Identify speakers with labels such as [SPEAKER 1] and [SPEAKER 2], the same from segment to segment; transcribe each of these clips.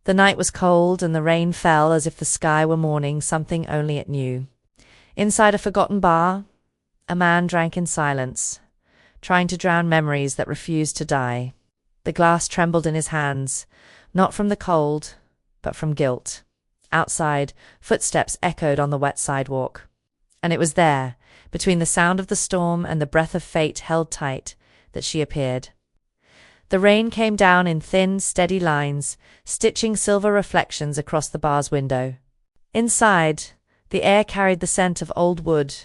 [SPEAKER 1] The night was cold, and the rain fell as if the sky were mourning something only it knew. Inside a forgotten bar, a man drank in silence, trying to drown memories that refused to die. The glass trembled in his hands, not from the cold, but from guilt. Outside, footsteps echoed on the wet sidewalk. And it was there, between the sound of the storm and the breath of fate held tight, that she appeared. The rain came down in thin, steady lines, stitching silver reflections across the bar's window. Inside, the air carried the scent of old wood,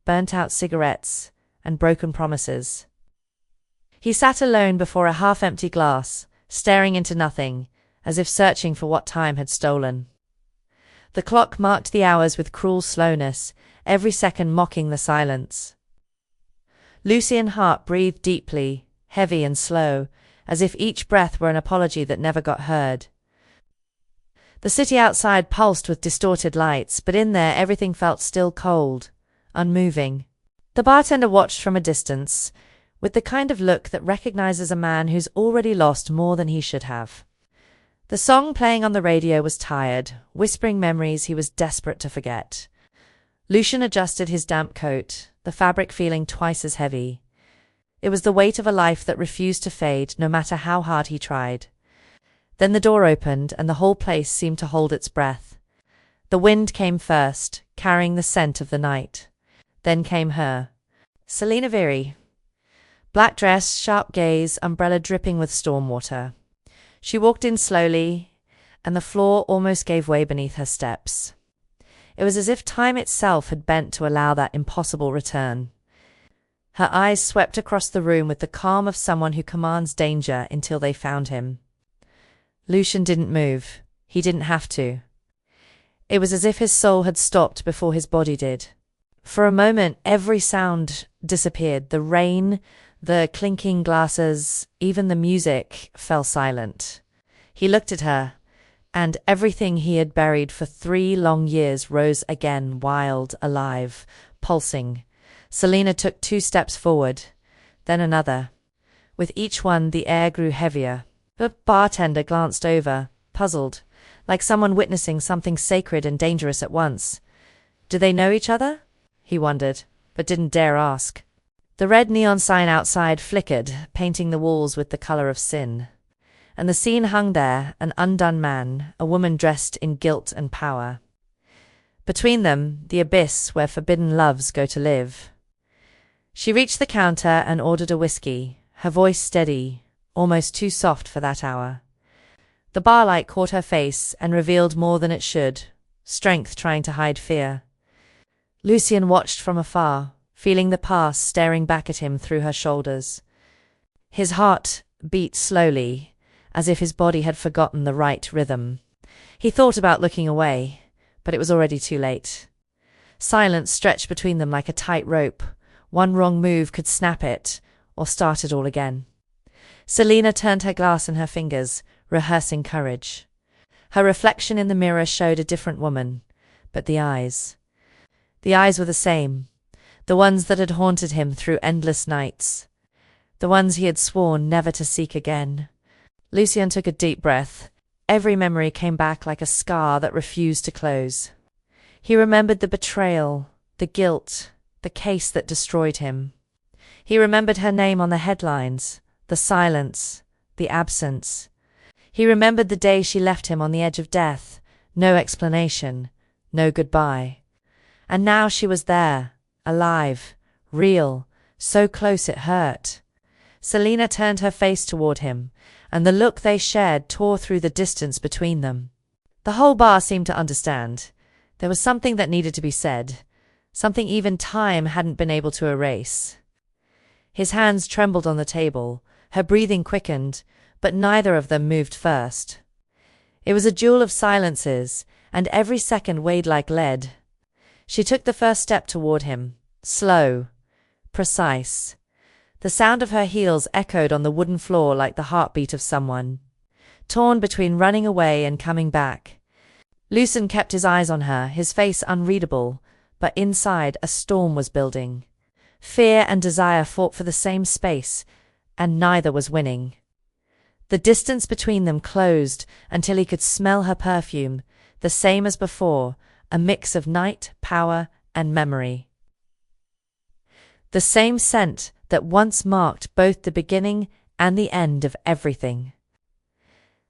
[SPEAKER 1] burnt-out cigarettes, and broken promises. He sat alone before a half-empty glass, staring into nothing, as if searching for what time had stolen. The clock marked the hours with cruel slowness, every second mocking the silence. Lucian's heart breathed deeply, heavy and slow, as if each breath were an apology that never got heard. The city outside pulsed with distorted lights, but in there everything felt still cold, unmoving. The bartender watched from a distance, with the kind of look that recognizes a man who's already lost more than he should have. The song playing on the radio was tired, whispering memories he was desperate to forget. Lucian adjusted his damp coat, the fabric feeling twice as heavy. It was the weight of a life that refused to fade, no matter how hard he tried. Then the door opened, and the whole place seemed to hold its breath. The wind came first, carrying the scent of the night. Then came her. Selina Vieri. Black dress, sharp gaze, umbrella dripping with storm water. She walked in slowly, and the floor almost gave way beneath her steps. It was as if time itself had bent to allow that impossible return. Her eyes swept across the room with the calm of someone who commands danger until they found him. Lucian didn't move. He didn't have to. It was as if his soul had stopped before his body did. For a moment, every sound disappeared. The rain, the clinking glasses, even the music fell silent. He looked at her, and everything he had buried for 3 long years rose again, wild, alive, pulsing. Selina took 2 steps forward, then another. With each one, the air grew heavier. The bartender glanced over, puzzled, like someone witnessing something sacred and dangerous at once. Do they know each other? He wondered, but didn't dare ask. The red neon sign outside flickered, painting the walls with the color of sin. And the scene hung there, an undone man, a woman dressed in guilt and power. Between them, the abyss where forbidden loves go to live. She reached the counter and ordered a whiskey, her voice steady, almost too soft for that hour. The bar light caught her face and revealed more than it should, strength trying to hide fear. Lucian watched from afar, feeling the past staring back at him through her shoulders. His heart beat slowly, as if his body had forgotten the right rhythm. He thought about looking away, but it was already too late. Silence stretched between them like a tight rope. One wrong move could snap it, or start it all again. Selina turned her glass in her fingers, rehearsing courage. Her reflection in the mirror showed a different woman, but the eyes. The eyes were the same, the ones that had haunted him through endless nights, the ones he had sworn never to seek again. Lucian took a deep breath. Every memory came back like a scar that refused to close. He remembered the betrayal, the guilt, the case that destroyed him. He remembered her name on the headlines, the silence, the absence. He remembered the day she left him on the edge of death, no explanation, no goodbye. And now she was there, alive, real, so close it hurt. Selina turned her face toward him, and the look they shared tore through the distance between them. The whole bar seemed to understand. There was something that needed to be said, something even time hadn't been able to erase. His hands trembled on the table, her breathing quickened, but neither of them moved first. It was a duel of silences, and every second weighed like lead. She took the first step toward him, slow, precise. The sound of her heels echoed on the wooden floor like the heartbeat of someone, torn between running away and coming back. Lucian kept his eyes on her, his face unreadable, but inside a storm was building. Fear and desire fought for the same space, and neither was winning. The distance between them closed until he could smell her perfume, the same as before, a mix of night, power, and memory. The same scent that once marked both the beginning and the end of everything.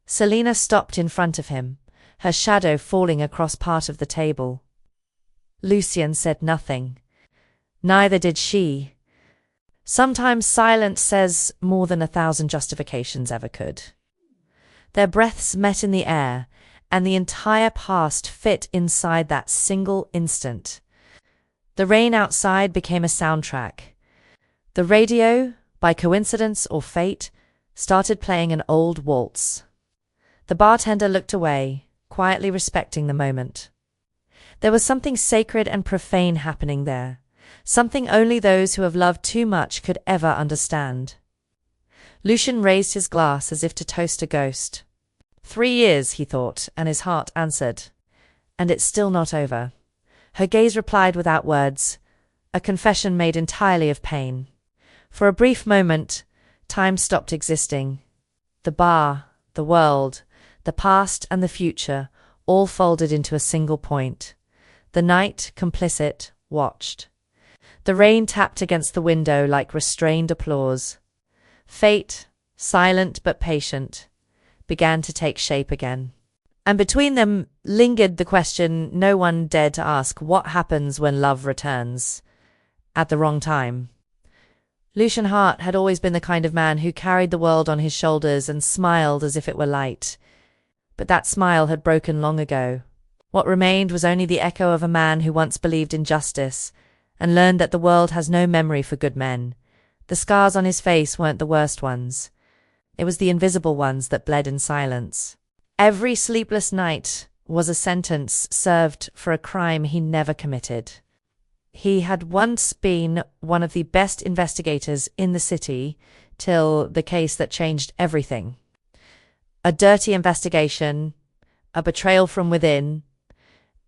[SPEAKER 1] Selina stopped in front of him, her shadow falling across part of the table. Lucien said nothing. Neither did she. Sometimes silence says more than 1,000 justifications ever could. Their breaths met in the air, and the entire past fit inside that single instant. The rain outside became a soundtrack. The radio, by coincidence or fate, started playing an old waltz. The bartender looked away, quietly respecting the moment. There was something sacred and profane happening there, something only those who have loved too much could ever understand. Lucien raised his glass as if to toast a ghost. 3 years, he thought, and his heart answered. And it's still not over. Her gaze replied without words, a confession made entirely of pain. For a brief moment, time stopped existing. The bar, the world, the past and the future, all folded into a single point. The night, complicit, watched. The rain tapped against the window like restrained applause. Fate, silent but patient, began to take shape again. And between them lingered the question no one dared to ask: what happens when love returns? At the wrong time. Lucien Hart had always been the kind of man who carried the world on his shoulders and smiled as if it were light. But that smile had broken long ago. What remained was only the echo of a man who once believed in justice, and learned that the world has no memory for good men. The scars on his face weren't the worst ones. It was the invisible ones that bled in silence. Every sleepless night was a sentence served for a crime he never committed. He had once been one of the best investigators in the city, till the case that changed everything. A dirty investigation, a betrayal from within,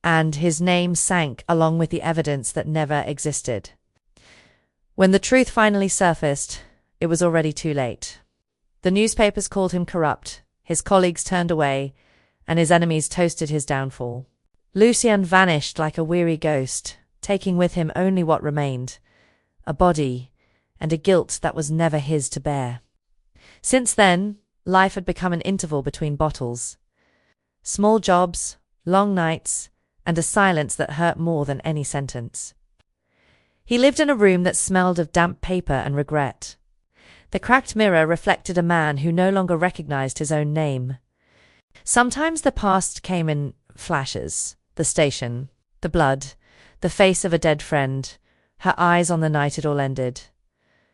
[SPEAKER 1] and his name sank along with the evidence that never existed. When the truth finally surfaced, it was already too late. The newspapers called him corrupt, his colleagues turned away, and his enemies toasted his downfall. Lucien vanished like a weary ghost, taking with him only what remained, a body, and a guilt that was never his to bear. Since then, life had become an interval between bottles. Small jobs, long nights, and a silence that hurt more than any sentence. He lived in a room that smelled of damp paper and regret. The cracked mirror reflected a man who no longer recognized his own name. Sometimes the past came in flashes: the station, the blood, the face of a dead friend, her eyes on the night it all ended.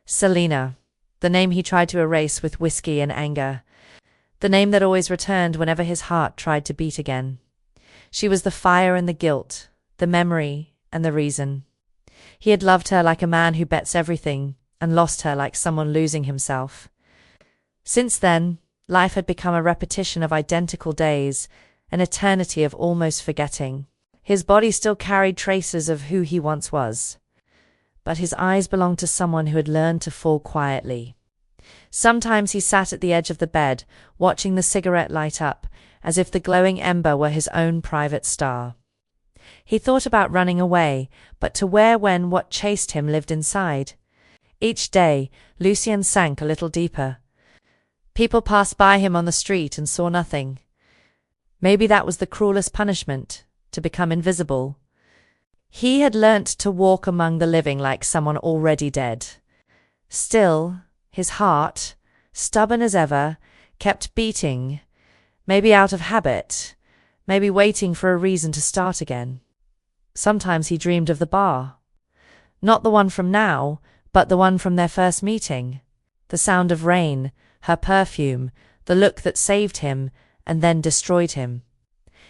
[SPEAKER 1] Selina, the name he tried to erase with whiskey and anger, the name that always returned whenever his heart tried to beat again. She was the fire and the guilt, the memory and the reason. He had loved her like a man who bets everything, and lost her like someone losing himself. Since then, life had become a repetition of identical days, an eternity of almost forgetting. His body still carried traces of who he once was, but his eyes belonged to someone who had learned to fall quietly. Sometimes he sat at the edge of the bed, watching the cigarette light up, as if the glowing ember were his own private star. He thought about running away, but to where when what chased him lived inside. Each day, Lucien sank a little deeper. People passed by him on the street and saw nothing. Maybe that was the cruelest punishment, to become invisible. He had learnt to walk among the living like someone already dead. Still, his heart, stubborn as ever, kept beating, maybe out of habit, maybe waiting for a reason to start again. Sometimes he dreamed of the bar. Not the one from now, but the one from their first meeting. The sound of rain, her perfume, the look that saved him and then destroyed him.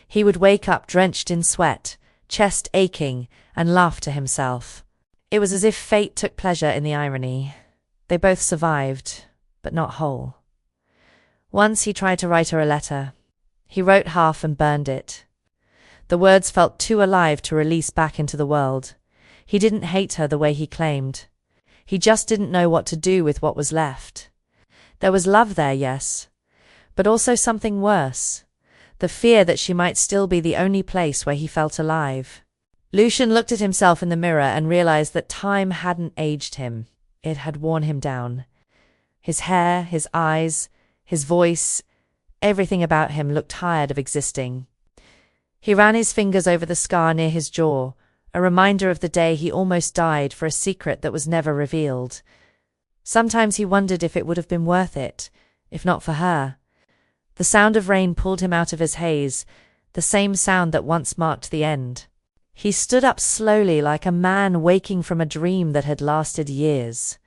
[SPEAKER 1] He would wake up drenched in sweat, chest aching, and laugh to himself. It was as if fate took pleasure in the irony. They both survived, but not whole. Once he tried to write her a letter. He wrote half and burned it. The words felt too alive to release back into the world. He didn't hate her the way he claimed. He just didn't know what to do with what was left. There was love there, yes, but also something worse. The fear that she might still be the only place where he felt alive. Lucian looked at himself in the mirror and realized that time hadn't aged him. It had worn him down. His hair, his eyes, his voice, everything about him looked tired of existing. He ran his fingers over the scar near his jaw, a reminder of the day he almost died for a secret that was never revealed. Sometimes he wondered if it would have been worth it, if not for her. The sound of rain pulled him out of his haze, the same sound that once marked the end. He stood up slowly like a man waking from a dream that had lasted years.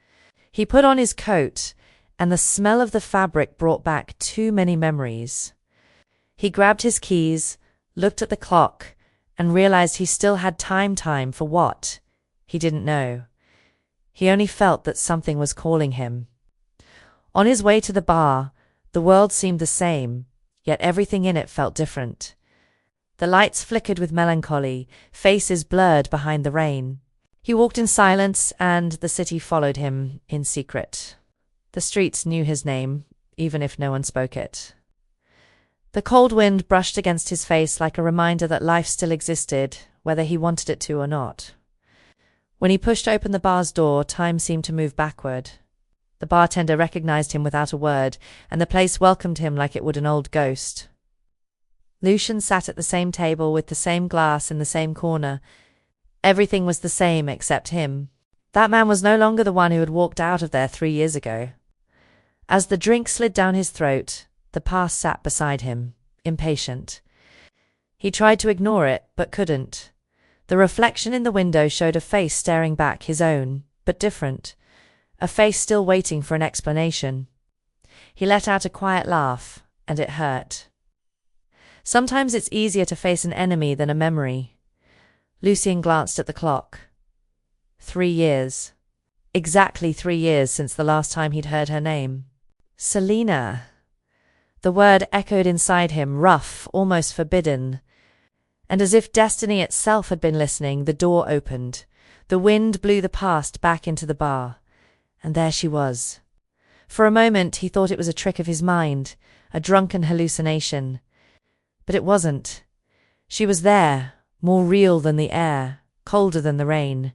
[SPEAKER 1] He put on his coat, and the smell of the fabric brought back too many memories. He grabbed his keys, looked at the clock, and realized he still had time for what? He didn't know. He only felt that something was calling him. On his way to the bar, the world seemed the same, yet everything in it felt different. The lights flickered with melancholy, faces blurred behind the rain. He walked in silence, and the city followed him in secret. The streets knew his name, even if no one spoke it. The cold wind brushed against his face like a reminder that life still existed, whether he wanted it to or not. When he pushed open the bar's door, time seemed to move backward. The bartender recognized him without a word, and the place welcomed him like it would an old ghost. Lucian sat at the same table with the same glass in the same corner. Everything was the same except him. That man was no longer the one who had walked out of there 3 years ago. As the drink slid down his throat, the past sat beside him, impatient. He tried to ignore it, but couldn't. The reflection in the window showed a face staring back, his own, but different. A face still waiting for an explanation. He let out a quiet laugh, and it hurt. Sometimes it's easier to face an enemy than a memory. Lucian glanced at the clock. 3 years. Exactly 3 years since the last time he'd heard her name. Selina. The word echoed inside him, rough, almost forbidden. And as if destiny itself had been listening, the door opened. The wind blew the past back into the bar. And there she was. For a moment he thought it was a trick of his mind, a drunken hallucination. But it wasn't. She was there, more real than the air, colder than the rain.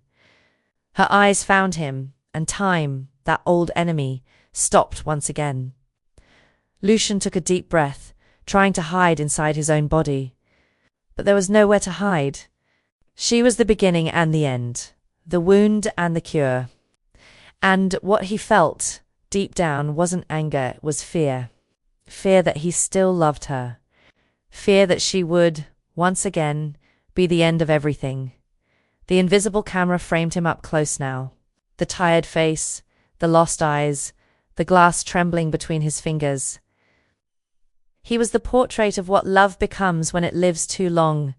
[SPEAKER 1] Her eyes found him, and time, that old enemy, stopped once again. Lucian took a deep breath, trying to hide inside his own body. But there was nowhere to hide. She was the beginning and the end, the wound and the cure. And what he felt, deep down, wasn't anger, it was fear. Fear that he still loved her. Fear that she would, once again, be the end of everything. The invisible camera framed him up close now. The tired face, the lost eyes, the glass trembling between his fingers. He was the portrait of what love becomes when it lives too long.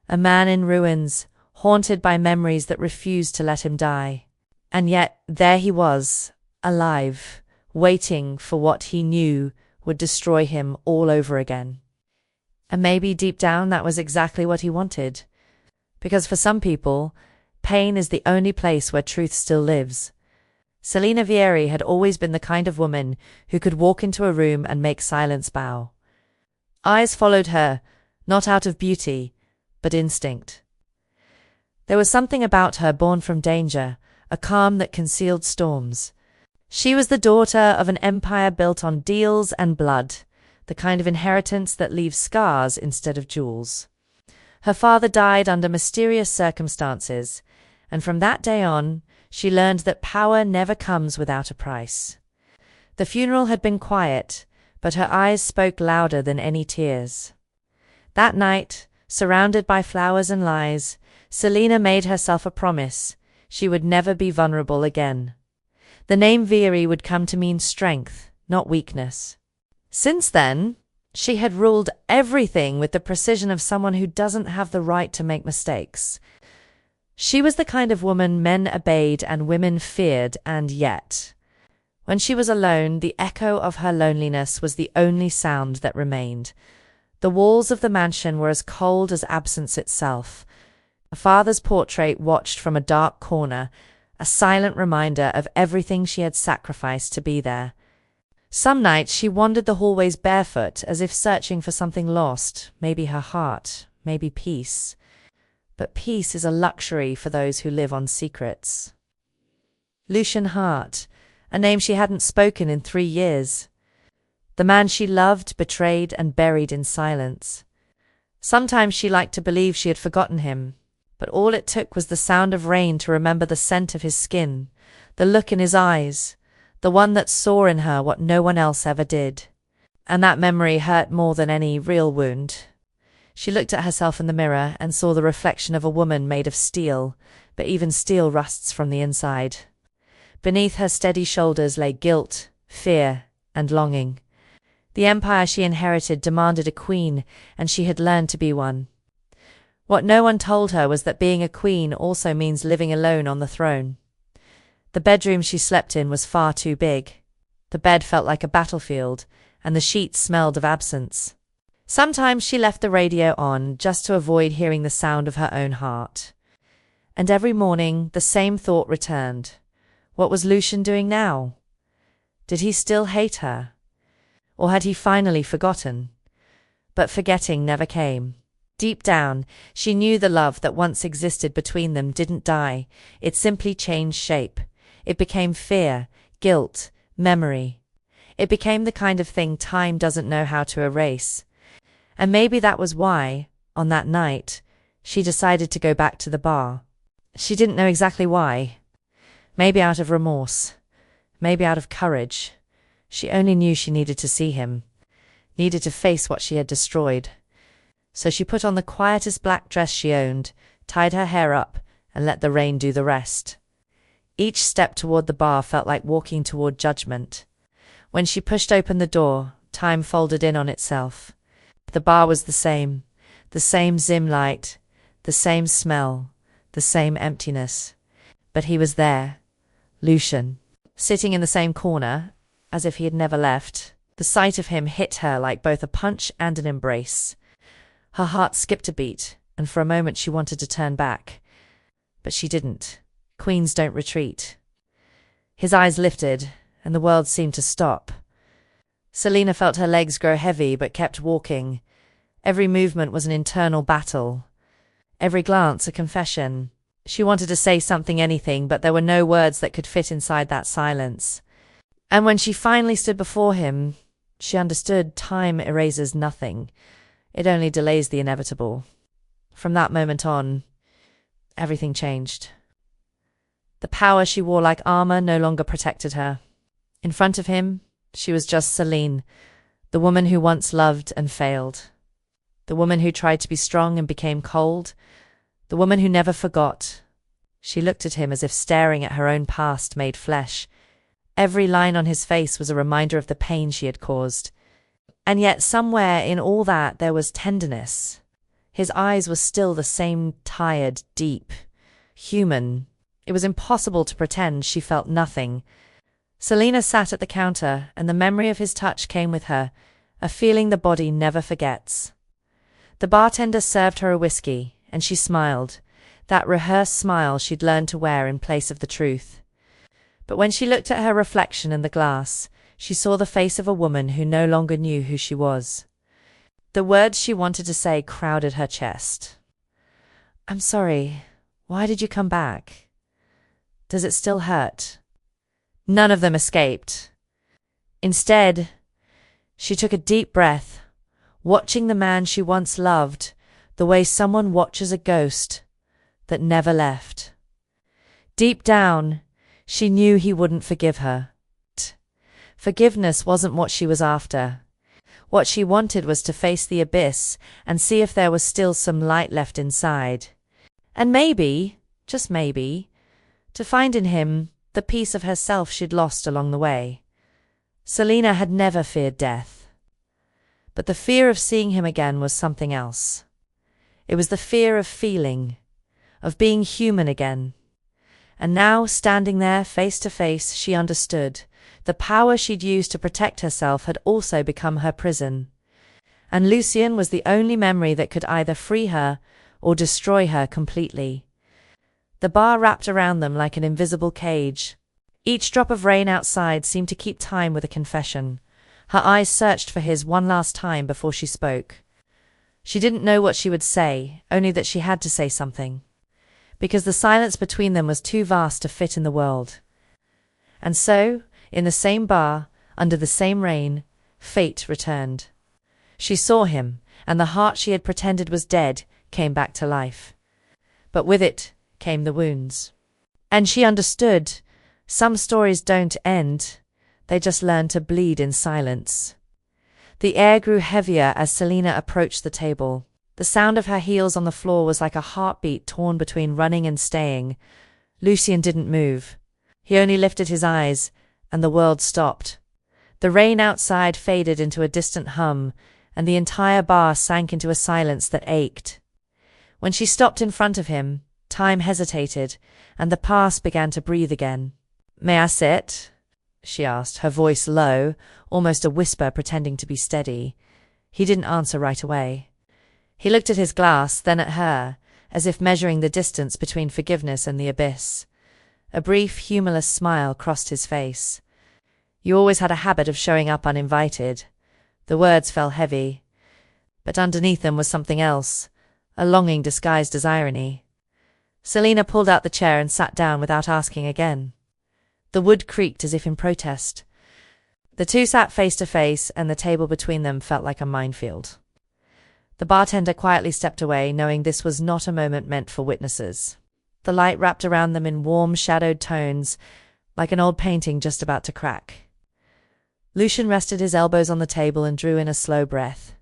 [SPEAKER 1] A man in ruins, haunted by memories that refused to let him die. And yet, there he was, alive, waiting for what he knew would destroy him all over again. And maybe deep down that was exactly what he wanted. Because for some people, pain is the only place where truth still lives. Selina Vieri had always been the kind of woman who could walk into a room and make silence bow. Eyes followed her, not out of beauty, but instinct. There was something about her born from danger, a calm that concealed storms. She was the daughter of an empire built on deals and blood, the kind of inheritance that leaves scars instead of jewels. Her father died under mysterious circumstances, and from that day on, she learned that power never comes without a price. The funeral had been quiet, but her eyes spoke louder than any tears. That night, surrounded by flowers and lies, Selina made herself a promise. She would never be vulnerable again. The name Vieri would come to mean strength, not weakness. Since then, she had ruled everything with the precision of someone who doesn't have the right to make mistakes. She was the kind of woman men obeyed and women feared, and yet, when she was alone, the echo of her loneliness was the only sound that remained. The walls of the mansion were as cold as absence itself. Her father's portrait watched from a dark corner, a silent reminder of everything she had sacrificed to be there. Some nights she wandered the hallways barefoot, as if searching for something lost, maybe her heart, maybe peace. But peace is a luxury for those who live on secrets. Lucian Hart, a name she hadn't spoken in 3 years. The man she loved, betrayed, and buried in silence. Sometimes she liked to believe she had forgotten him, but all it took was the sound of rain to remember the scent of his skin, the look in his eyes, the one that saw in her what no one else ever did. And that memory hurt more than any real wound. She looked at herself in the mirror and saw the reflection of a woman made of steel, but even steel rusts from the inside. Beneath her steady shoulders lay guilt, fear, and longing. The empire she inherited demanded a queen, and she had learned to be one. What no one told her was that being a queen also means living alone on the throne. The bedroom she slept in was far too big. The bed felt like a battlefield, and the sheets smelled of absence. Sometimes she left the radio on just to avoid hearing the sound of her own heart. And every morning the same thought returned. What was Lucian doing now? Did he still hate her? Or had he finally forgotten? But forgetting never came. Deep down, she knew the love that once existed between them didn't die. It simply changed shape. It became fear, guilt, memory. It became the kind of thing time doesn't know how to erase. And maybe that was why, on that night, she decided to go back to the bar. She didn't know exactly why. Maybe out of remorse. Maybe out of courage. She only knew she needed to see him. Needed to face what she had destroyed. So she put on the quietest black dress she owned, tied her hair up, and let the rain do the rest. Each step toward the bar felt like walking toward judgment. When she pushed open the door, time folded in on itself. The bar was the same dim light, the same smell, the same emptiness. But he was there, Lucian, sitting in the same corner, as if he had never left. The sight of him hit her like both a punch and an embrace. Her heart skipped a beat, and for a moment she wanted to turn back. But she didn't. Queens don't retreat. His eyes lifted, and the world seemed to stop. Selina felt her legs grow heavy but kept walking. Every movement was an internal battle. Every glance a confession. She wanted to say something, anything, but there were no words that could fit inside that silence. And when she finally stood before him, she understood time erases nothing. It only delays the inevitable. From that moment on, everything changed. The power she wore like armor no longer protected her. In front of him, she was just Celine, the woman who once loved and failed. The woman who tried to be strong and became cold. The woman who never forgot. She looked at him as if staring at her own past made flesh. Every line on his face was a reminder of the pain she had caused. And yet somewhere in all that there was tenderness. His eyes were still the same tired, deep, human. It was impossible to pretend she felt nothing. Selina sat at the counter, and the memory of his touch came with her, a feeling the body never forgets. The bartender served her a whiskey, and she smiled, that rehearsed smile she'd learned to wear in place of the truth. But when she looked at her reflection in the glass, she saw the face of a woman who no longer knew who she was. The words she wanted to say crowded her chest. "I'm sorry. Why did you come back? Does it still hurt?" None of them escaped. Instead, she took a deep breath, watching the man she once loved, the way someone watches a ghost that never left. Deep down, she knew he wouldn't forgive her. Forgiveness wasn't what she was after. What she wanted was to face the abyss and see if there was still some light left inside. And maybe, just maybe, to find in him the piece of herself she'd lost along the way. Selina had never feared death. But the fear of seeing him again was something else. It was the fear of feeling, of being human again. And now, standing there face to face, she understood. The power she'd used to protect herself had also become her prison. And Lucian was the only memory that could either free her or destroy her completely. The bar wrapped around them like an invisible cage. Each drop of rain outside seemed to keep time with a confession. Her eyes searched for his one last time before she spoke. She didn't know what she would say, only that she had to say something. Because the silence between them was too vast to fit in the world. And so, in the same bar, under the same rain, fate returned. She saw him, and the heart she had pretended was dead came back to life. But with it came the wounds. And she understood. Some stories don't end, they just learn to bleed in silence. The air grew heavier as Selina approached the table. The sound of her heels on the floor was like a heartbeat torn between running and staying. Lucien didn't move. He only lifted his eyes, and the world stopped. The rain outside faded into a distant hum, and the entire bar sank into a silence that ached. When she stopped in front of him, time hesitated, and the past began to breathe again. "May I sit?" she asked, her voice low, almost a whisper pretending to be steady. He didn't answer right away. He looked at his glass, then at her, as if measuring the distance between forgiveness and the abyss. A brief, humorless smile crossed his face. "You always had a habit of showing up uninvited." The words fell heavy. But underneath them was something else, a longing disguised as irony. Selina pulled out the chair and sat down without asking again. The wood creaked as if in protest. The two sat face to face, and the table between them felt like a minefield. The bartender quietly stepped away, knowing this was not a moment meant for witnesses. The light wrapped around them in warm, shadowed tones, like an old painting just about to crack. Lucien rested his elbows on the table and drew in a slow breath.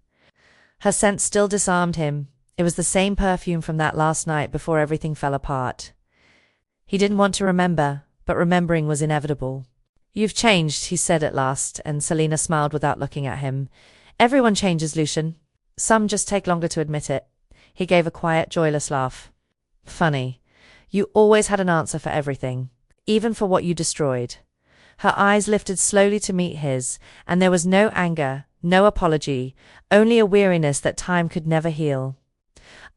[SPEAKER 1] Her scent still disarmed him. It was the same perfume from that last night before everything fell apart. He didn't want to remember, but remembering was inevitable. "You've changed," he said at last, and Selina smiled without looking at him. "Everyone changes, Lucien. Some just take longer to admit it." He gave a quiet, joyless laugh. "Funny. You always had an answer for everything, even for what you destroyed." Her eyes lifted slowly to meet his, and there was no anger, no apology, only a weariness that time could never heal.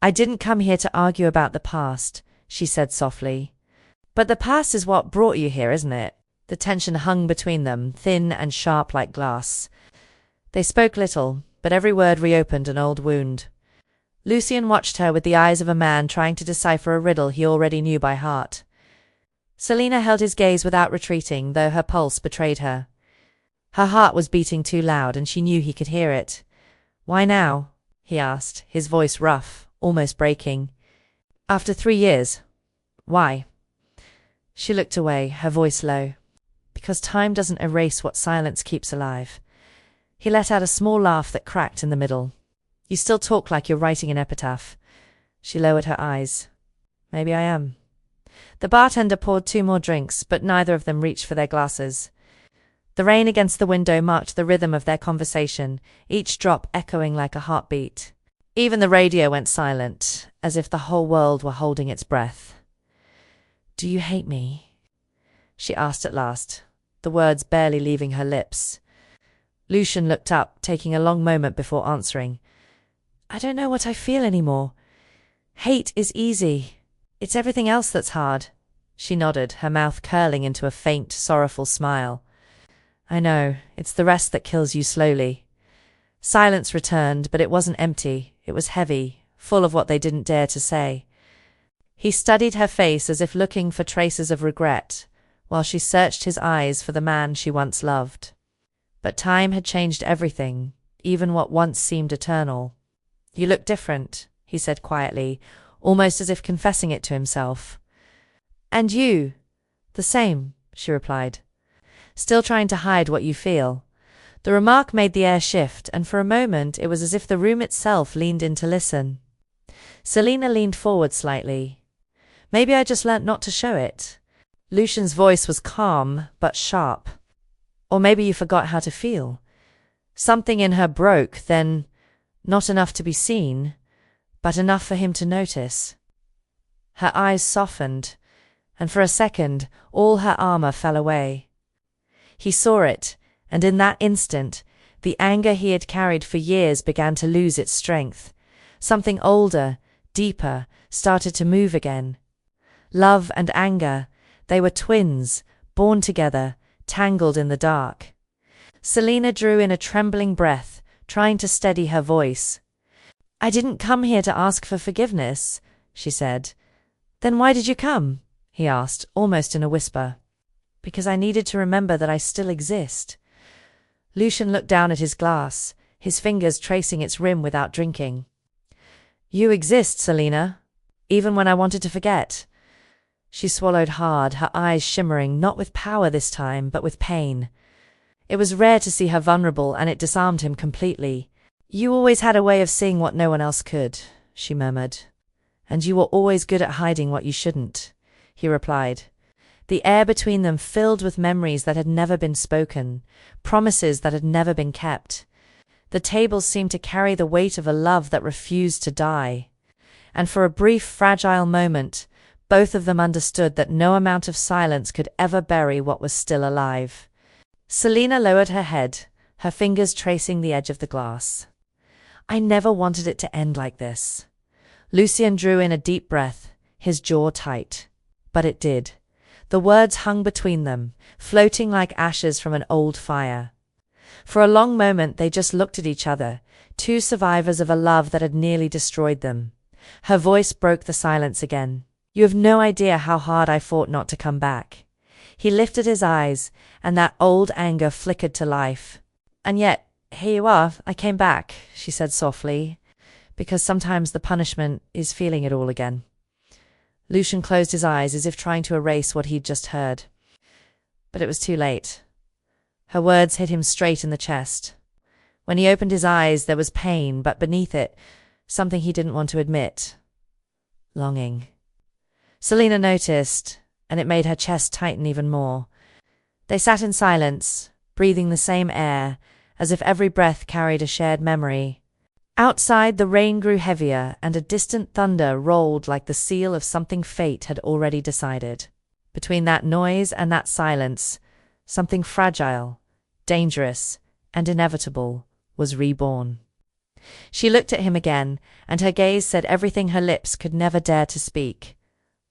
[SPEAKER 1] "I didn't come here to argue about the past," she said softly. "But the past is what brought you here, isn't it?" The tension hung between them, thin and sharp like glass. They spoke little, but every word reopened an old wound. Lucien watched her with the eyes of a man trying to decipher a riddle he already knew by heart. Selina held his gaze without retreating, though her pulse betrayed her. Her heart was beating too loud, and she knew he could hear it. "Why now?" he asked, his voice rough, almost breaking. "After 3 years. Why?" She looked away, her voice low. "Because time doesn't erase what silence keeps alive." He let out a small laugh that cracked in the middle. "You still talk like you're writing an epitaph." She lowered her eyes. "Maybe I am." The bartender poured 2 more drinks, but neither of them reached for their glasses. The rain against the window marked the rhythm of their conversation, each drop echoing like a heartbeat. Even the radio went silent, as if the whole world were holding its breath. "Do you hate me?" she asked at last, the words barely leaving her lips. Lucien looked up, taking a long moment before answering. "I don't know what I feel anymore. Hate is easy. It's everything else that's hard." She nodded, her mouth curling into a faint, sorrowful smile. "I know, it's the rest that kills you slowly." Silence returned, but it wasn't empty. It was heavy, full of what they didn't dare to say. He studied her face as if looking for traces of regret, while she searched his eyes for the man she once loved. But time had changed everything, even what once seemed eternal. "You look different," he said quietly, almost as if confessing it to himself. "And you?" "The same," she replied. "Still trying to hide what you feel." The remark made the air shift, and for a moment it was as if the room itself leaned in to listen. Selina leaned forward slightly. "Maybe I just learnt not to show it." Lucien's voice was calm, but sharp. "Or maybe you forgot how to feel." Something in her broke, then, not enough to be seen, but enough for him to notice. Her eyes softened, and for a second all her armor fell away. He saw it, and in that instant, the anger he had carried for years began to lose its strength. Something older, deeper, started to move again. Love and anger, they were twins, born together, tangled in the dark. Selina drew in a trembling breath, trying to steady her voice. "I didn't come here to ask for forgiveness," she said. "Then why did you come?" he asked, almost in a whisper. "Because I needed to remember that I still exist." Lucian looked down at his glass, his fingers tracing its rim without drinking. "You exist, Selina, even when I wanted to forget." She swallowed hard, her eyes shimmering, not with power this time, but with pain. It was rare to see her vulnerable, and it disarmed him completely. "You always had a way of seeing what no one else could," she murmured. "And you were always good at hiding what you shouldn't," he replied. The air between them filled with memories that had never been spoken, promises that had never been kept. The tables seemed to carry the weight of a love that refused to die. And for a brief, fragile moment, both of them understood that no amount of silence could ever bury what was still alive. Selina lowered her head, her fingers tracing the edge of the glass. "I never wanted it to end like this." Lucian drew in a deep breath, his jaw tight. But it did. The words hung between them, floating like ashes from an old fire. For a long moment they just looked at each other, two survivors of a love that had nearly destroyed them. Her voice broke the silence again. "You have no idea how hard I fought not to come back." He lifted his eyes, and that old anger flickered to life. "And yet, here you are, I came back," she said softly, "because sometimes the punishment is feeling it all again." Lucian closed his eyes as if trying to erase what he'd just heard. But it was too late. Her words hit him straight in the chest. When he opened his eyes, there was pain, but beneath it, something he didn't want to admit. Longing. Selina noticed, and it made her chest tighten even more. They sat in silence, breathing the same air, as if every breath carried a shared memory. Outside, the rain grew heavier, and a distant thunder rolled like the seal of something fate had already decided. Between that noise and that silence, something fragile, dangerous, and inevitable was reborn. She looked at him again, and her gaze said everything her lips could never dare to speak.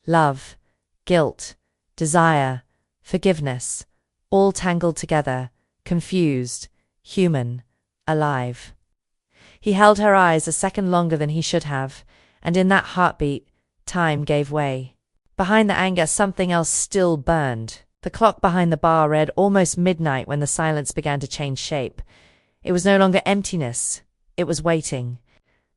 [SPEAKER 1] Love, guilt, desire, forgiveness, all tangled together, confused, human, alive. He held her eyes a second longer than he should have, and in that heartbeat, time gave way. Behind the anger, something else still burned. The clock behind the bar read almost midnight when the silence began to change shape. It was no longer emptiness, it was waiting.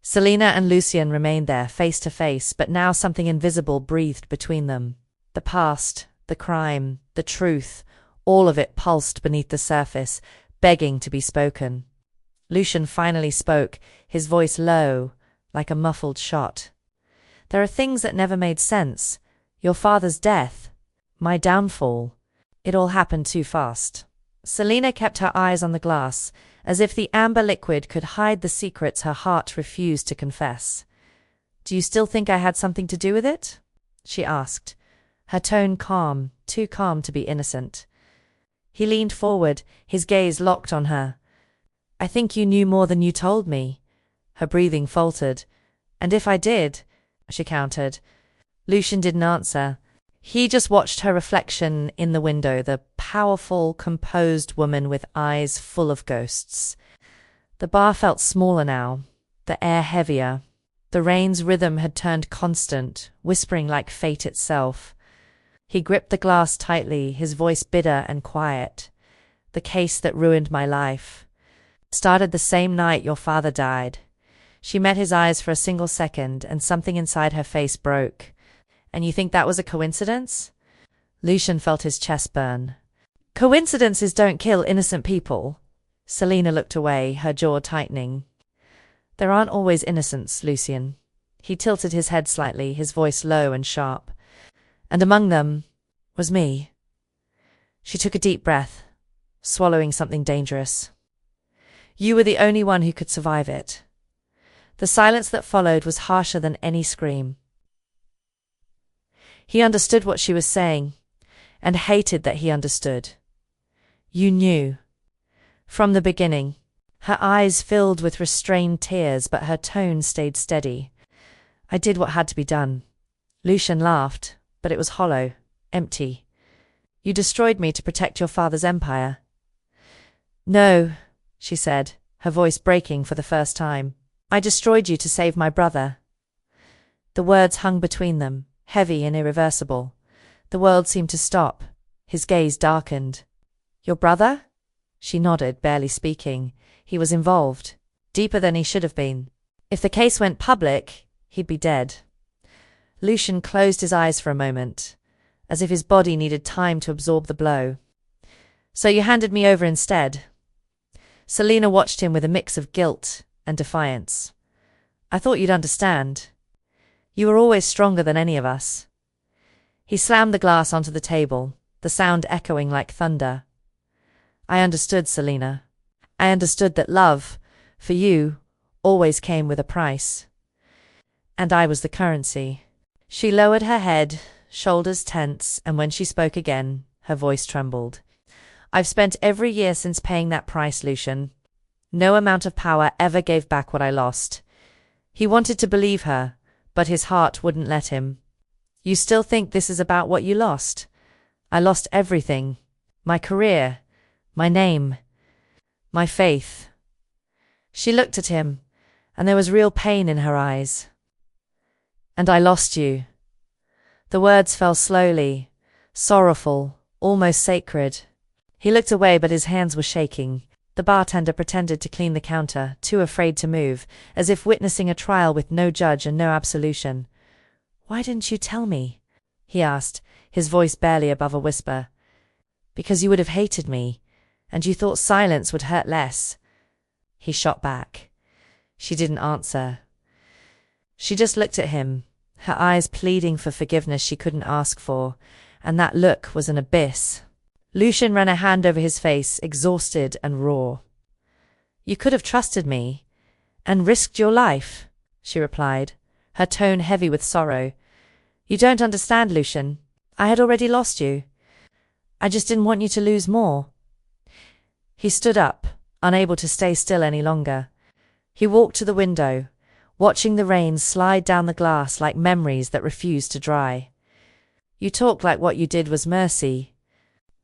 [SPEAKER 1] Selina and Lucian remained there, face to face, but now something invisible breathed between them. The past, the crime, the truth, all of it pulsed beneath the surface, begging to be spoken. Lucian finally spoke, his voice low, like a muffled shot. "There are things that never made sense. Your father's death. My downfall. It all happened too fast." Selina kept her eyes on the glass, as if the amber liquid could hide the secrets her heart refused to confess. "Do you still think I had something to do with it?" she asked, her tone calm, too calm to be innocent. He leaned forward, his gaze locked on her. "I think you knew more than you told me." Her breathing faltered. "And if I did," she countered. Lucian didn't answer. He just watched her reflection in the window, the powerful, composed woman with eyes full of ghosts. The bar felt smaller now, the air heavier. The rain's rhythm had turned constant, whispering like fate itself. He gripped the glass tightly, his voice bitter and quiet. "The case that ruined my life started the same night your father died." She met his eyes for a single second, and something inside her face broke. "And you think that was a coincidence?" Lucian felt his chest burn. "Coincidences don't kill innocent people." Selina looked away, her jaw tightening. "There aren't always innocents, Lucian." He tilted his head slightly, his voice low and sharp. "And among them was me." She took a deep breath, swallowing something dangerous. "You were the only one who could survive it." The silence that followed was harsher than any scream. He understood what she was saying, and hated that he understood. "You knew. From the beginning." Her eyes filled with restrained tears, but her tone stayed steady. "I did what had to be done." Lucian laughed, but it was hollow, empty. You destroyed me to protect your father's empire. No, she said, her voice breaking for the first time. I destroyed you to save my brother. The words hung between them, heavy and irreversible. The world seemed to stop. His gaze darkened. Your brother? She nodded, barely speaking. He was involved. Deeper than he should have been. If the case went public, he'd be dead. Lucian closed his eyes for a moment, as if his body needed time to absorb the blow. So you handed me over instead. Selina watched him with a mix of guilt and defiance. I thought you'd understand. You were always stronger than any of us. He slammed the glass onto the table, the sound echoing like thunder. I understood, Selina. I understood that love, for you, always came with a price. And I was the currency. She lowered her head, shoulders tense, and when she spoke again, her voice trembled. I've spent every year since paying that price, Lucian. No amount of power ever gave back what I lost. He wanted to believe her, but his heart wouldn't let him. You still think this is about what you lost? I lost everything. My career, my name, my faith. She looked at him, and there was real pain in her eyes. And I lost you. The words fell slowly, sorrowful, almost sacred. He looked away, but his hands were shaking. The bartender pretended to clean the counter, too afraid to move, as if witnessing a trial with no judge and no absolution. Why didn't you tell me? He asked, his voice barely above a whisper. Because you would have hated me, and you thought silence would hurt less. He shot back. She didn't answer. She just looked at him, her eyes pleading for forgiveness she couldn't ask for, and that look was an abyss. Lucian ran a hand over his face, exhausted and raw. You could have trusted me, and risked your life, she replied, her tone heavy with sorrow. You don't understand, Lucian. I had already lost you. I just didn't want you to lose more. He stood up, unable to stay still any longer. He walked to the window, watching the rain slide down the glass like memories that refused to dry. You talk like what you did was mercy.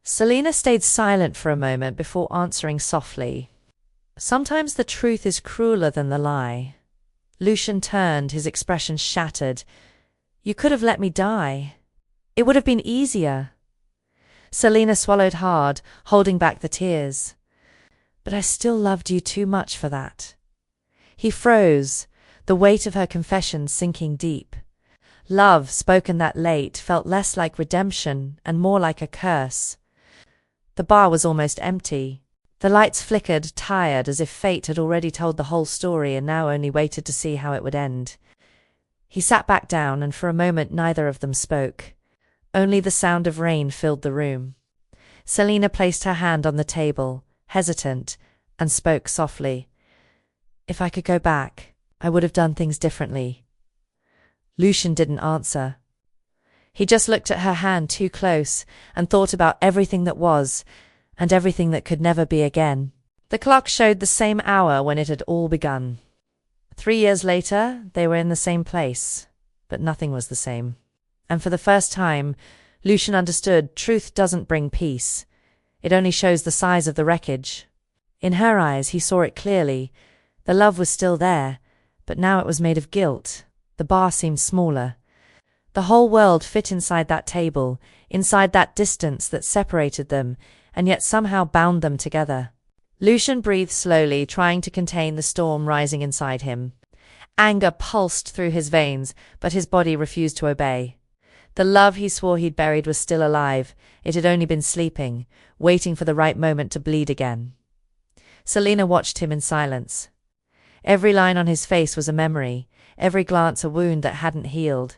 [SPEAKER 1] Selina stayed silent for a moment before answering softly. Sometimes the truth is crueler than the lie. Lucian turned, his expression shattered. You could have let me die. It would have been easier. Selina swallowed hard, holding back the tears. But I still loved you too much for that. He froze, the weight of her confession sinking deep. Love, spoken that late, felt less like redemption and more like a curse. The bar was almost empty. The lights flickered, tired, as if fate had already told the whole story and now only waited to see how it would end. He sat back down, and for a moment neither of them spoke. Only the sound of rain filled the room. Selina placed her hand on the table, hesitant, and spoke softly. If I could go back, I would have done things differently. Lucian didn't answer. He just looked at her hand too close and thought about everything that was, and everything that could never be again. The clock showed the same hour when it had all begun. 3 years later, they were in the same place, but nothing was the same. And for the first time, Lucian understood truth doesn't bring peace. It only shows the size of the wreckage. In her eyes, he saw it clearly. The love was still there, but now it was made of guilt. The bar seemed smaller. The whole world fit inside that table, inside that distance that separated them, and yet somehow bound them together. Lucian breathed slowly, trying to contain the storm rising inside him. Anger pulsed through his veins, but his body refused to obey. The love he swore he'd buried was still alive. It had only been sleeping, waiting for the right moment to bleed again. Selina watched him in silence. Every line on his face was a memory, every glance a wound that hadn't healed.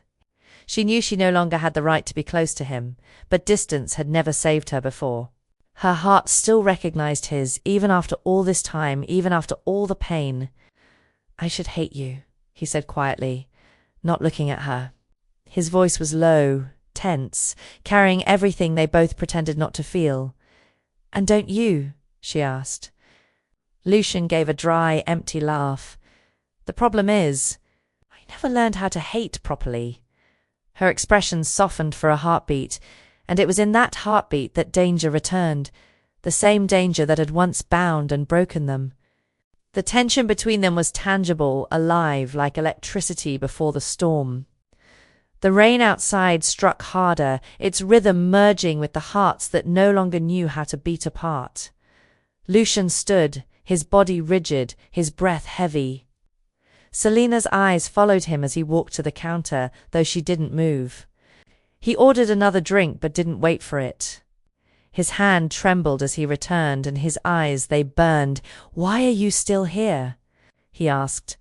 [SPEAKER 1] She knew she no longer had the right to be close to him, but distance had never saved her before. Her heart still recognized his, even after all this time, even after all the pain. I should hate you, he said quietly, not looking at her. His voice was low, tense, carrying everything they both pretended not to feel. And don't you? She asked. Lucian gave a dry, empty laugh. The problem is, I never learned how to hate properly. Her expression softened for a heartbeat, and it was in that heartbeat that danger returned, the same danger that had once bound and broken them. The tension between them was tangible, alive, like electricity before the storm. The rain outside struck harder, its rhythm merging with the hearts that no longer knew how to beat apart. Lucian stood, his body rigid, his breath heavy. Selina's eyes followed him as he walked to the counter, though she didn't move. He ordered another drink but didn't wait for it. His hand trembled as he returned, and his eyes, they burned. "Why are you still here?" he asked.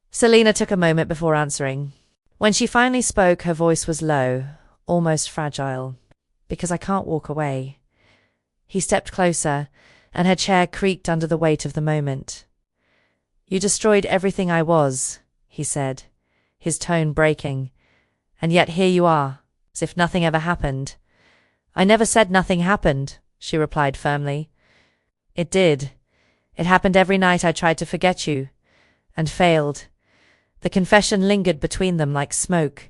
[SPEAKER 1] Selina took a moment before answering. When she finally spoke, her voice was low, almost fragile. "Because I can't walk away." He stepped closer, and her chair creaked under the weight of the moment. "You destroyed everything I was," he said, his tone breaking. "And yet here you are, as if nothing ever happened." "I never said nothing happened," she replied firmly. "It did. It happened every night I tried to forget you, and failed." The confession lingered between them like smoke.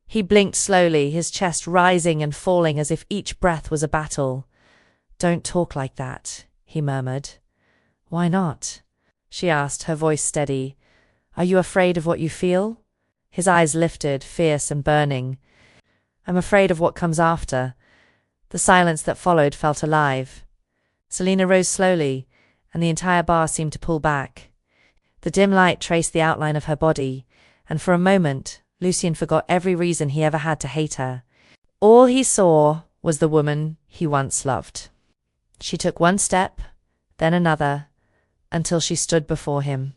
[SPEAKER 1] He blinked slowly, his chest rising and falling as if each breath was a battle. "Don't talk like that," he murmured. "Why not?" she asked, her voice steady. "Are you afraid of what you feel?" His eyes lifted, fierce and burning. "I'm afraid of what comes after." The silence that followed felt alive. Selina rose slowly, and the entire bar seemed to pull back. The dim light traced the outline of her body, and for a moment Lucian forgot every reason he ever had to hate her. All he saw was the woman he once loved. She took one step, then another, until she stood before him.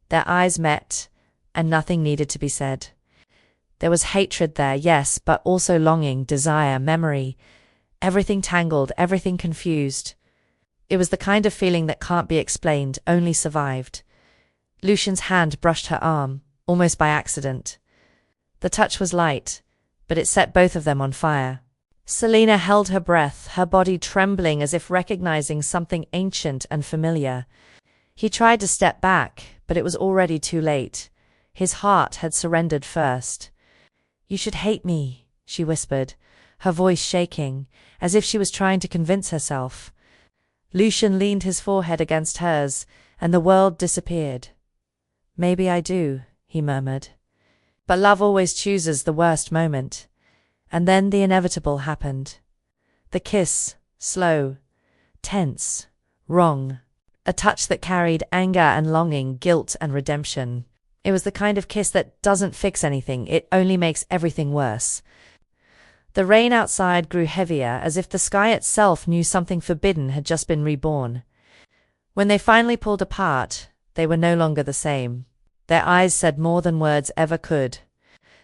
[SPEAKER 1] Their eyes met, and nothing needed to be said. There was hatred there, yes, but also longing, desire, memory. Everything tangled, everything confused. It was the kind of feeling that can't be explained, only survived. Lucian's hand brushed her arm, almost by accident. The touch was light, but it set both of them on fire. Selina held her breath, her body trembling as if recognizing something ancient and familiar. He tried to step back, but it was already too late. His heart had surrendered first. "You should hate me," she whispered, her voice shaking, as if she was trying to convince herself. Lucian leaned his forehead against hers, and the world disappeared. "Maybe I do," he murmured. But love always chooses the worst moment. And then the inevitable happened. The kiss, slow, tense, wrong. A touch that carried anger and longing, guilt and redemption. It was the kind of kiss that doesn't fix anything, it only makes everything worse. The rain outside grew heavier, as if the sky itself knew something forbidden had just been reborn. When they finally pulled apart, they were no longer the same. Their eyes said more than words ever could.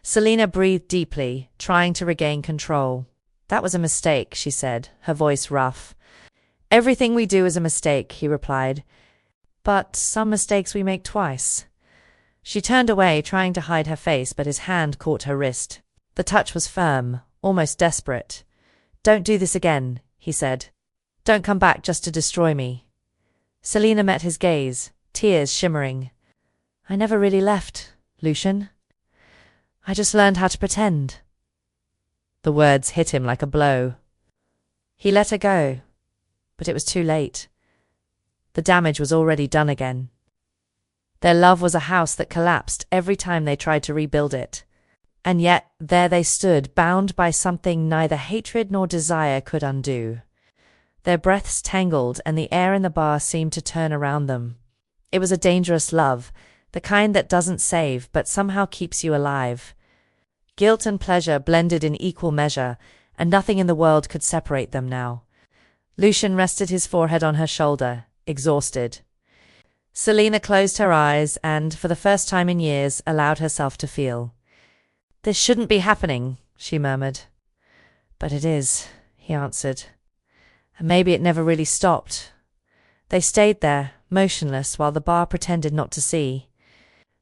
[SPEAKER 1] Selina breathed deeply, trying to regain control. "That was a mistake," she said, her voice rough. "Everything we do is a mistake," he replied. "But some mistakes we make twice." She turned away, trying to hide her face, but his hand caught her wrist. The touch was firm, almost desperate. "Don't do this again," he said. "Don't come back just to destroy me." Selina met his gaze, tears shimmering. "I never really left, Lucian. I just learned how to pretend." The words hit him like a blow. He let her go, but it was too late. The damage was already done again. Their love was a house that collapsed every time they tried to rebuild it. And yet there they stood, bound by something neither hatred nor desire could undo. Their breaths tangled, and the air in the bar seemed to turn around them. It was a dangerous love, the kind that doesn't save but somehow keeps you alive. Guilt and pleasure blended in equal measure, and nothing in the world could separate them now. Lucian rested his forehead on her shoulder, exhausted. Selina closed her eyes and, for the first time in years, allowed herself to feel. "This shouldn't be happening," she murmured. "But it is," he answered. "And maybe it never really stopped." They stayed there, motionless, while the bar pretended not to see.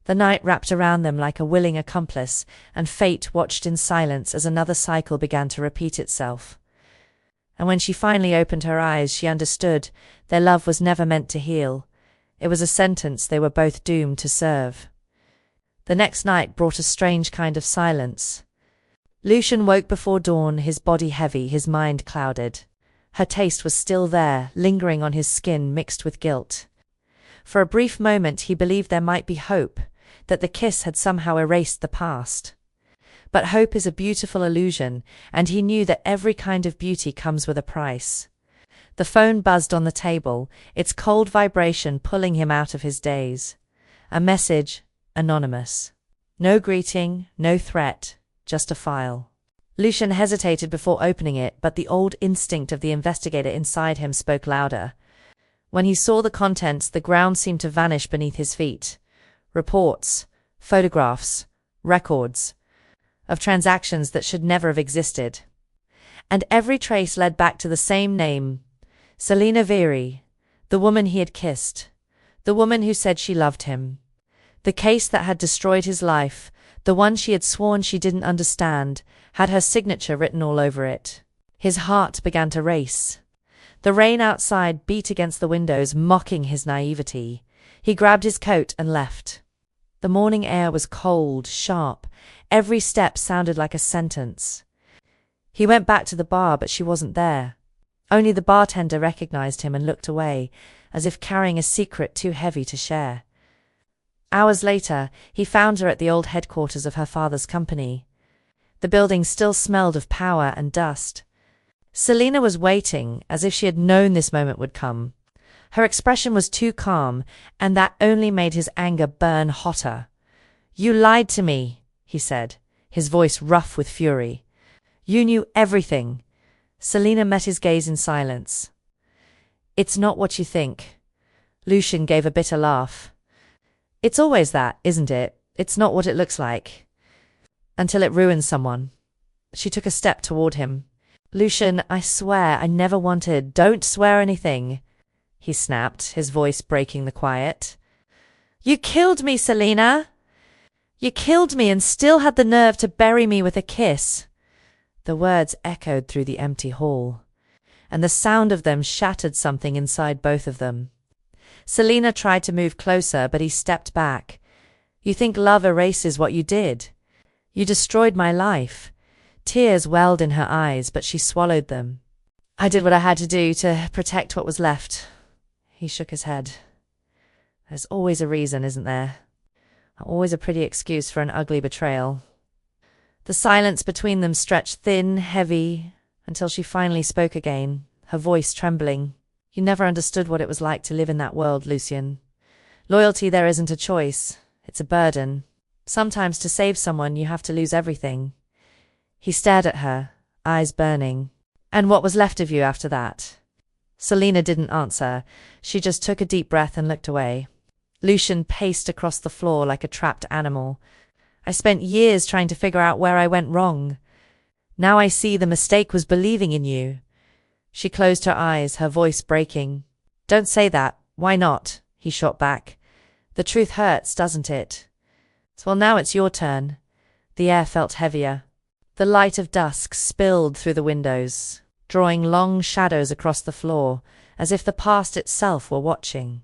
[SPEAKER 1] The night wrapped around them like a willing accomplice, and fate watched in silence as another cycle began to repeat itself. And when she finally opened her eyes, she understood their love was never meant to heal. It was a sentence they were both doomed to serve. The next night brought a strange kind of silence. Lucian woke before dawn, his body heavy, his mind clouded. Her taste was still there, lingering on his skin, mixed with guilt. For a brief moment he believed there might be hope, that the kiss had somehow erased the past. But hope is a beautiful illusion, and he knew that every kind of beauty comes with a price. The phone buzzed on the table, its cold vibration pulling him out of his daze. A message, anonymous. No greeting, no threat, just a file. Lucian hesitated before opening it, but the old instinct of the investigator inside him spoke louder. When he saw the contents, the ground seemed to vanish beneath his feet. Reports, photographs, records of transactions that should never have existed. And every trace led back to the same name, Selina Vieri, the woman he had kissed, the woman who said she loved him. The case that had destroyed his life, the one she had sworn she didn't understand, had her signature written all over it. His heart began to race. The rain outside beat against the windows, mocking his naivety. He grabbed his coat and left. The morning air was cold, sharp. Every step sounded like a sentence. He went back to the bar, but she wasn't there. Only the bartender recognized him and looked away, as if carrying a secret too heavy to share. Hours later, he found her at the old headquarters of her father's company. The building still smelled of power and dust. Selina was waiting, as if she had known this moment would come. Her expression was too calm, and that only made his anger burn hotter. "You lied to me," he said, his voice rough with fury. "You knew everything." Selina met his gaze in silence. "It's not what you think." Lucian gave a bitter laugh. "It's always that, isn't it? It's not what it looks like. Until it ruins someone." She took a step toward him. "Lucian, I swear I never wanted—" "Don't swear anything," he snapped, his voice breaking the quiet. "You killed me, Selina! You killed me and still had the nerve to bury me with a kiss." The words echoed through the empty hall, and the sound of them shattered something inside both of them. Selina tried to move closer, but he stepped back. "You think love erases what you did? You destroyed my life." Tears welled in her eyes, but she swallowed them. "I did what I had to do to protect what was left." He shook his head. "There's always a reason, isn't there? Always a pretty excuse for an ugly betrayal." The silence between them stretched thin, heavy, until she finally spoke again, her voice trembling. "You never understood what it was like to live in that world, Lucian. Loyalty there isn't a choice. It's a burden. Sometimes to save someone you have to lose everything." He stared at her, eyes burning. "And what was left of you after that?" Selina didn't answer. She just took a deep breath and looked away. Lucian paced across the floor like a trapped animal. "I spent years trying to figure out where I went wrong. Now I see the mistake was believing in you." She closed her eyes, her voice breaking. "Don't say that. Why not?" he shot back. "The truth hurts, doesn't it?" "Well, now it's your turn." The air felt heavier. The light of dusk spilled through the windows, drawing long shadows across the floor, as if the past itself were watching.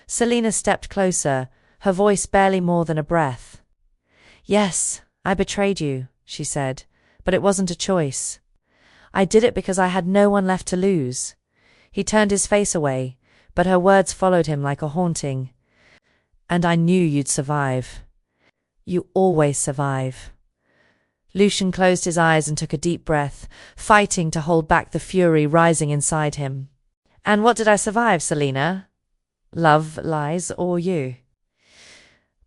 [SPEAKER 1] Selina stepped closer, her voice barely more than a breath. "Yes, I betrayed you," she said, "but it wasn't a choice. I did it because I had no one left to lose." He turned his face away, but her words followed him like a haunting. "And I knew you'd survive. You always survive." Lucian closed his eyes and took a deep breath, fighting to hold back the fury rising inside him. "And what did I survive, Selina? Love, lies, or you?"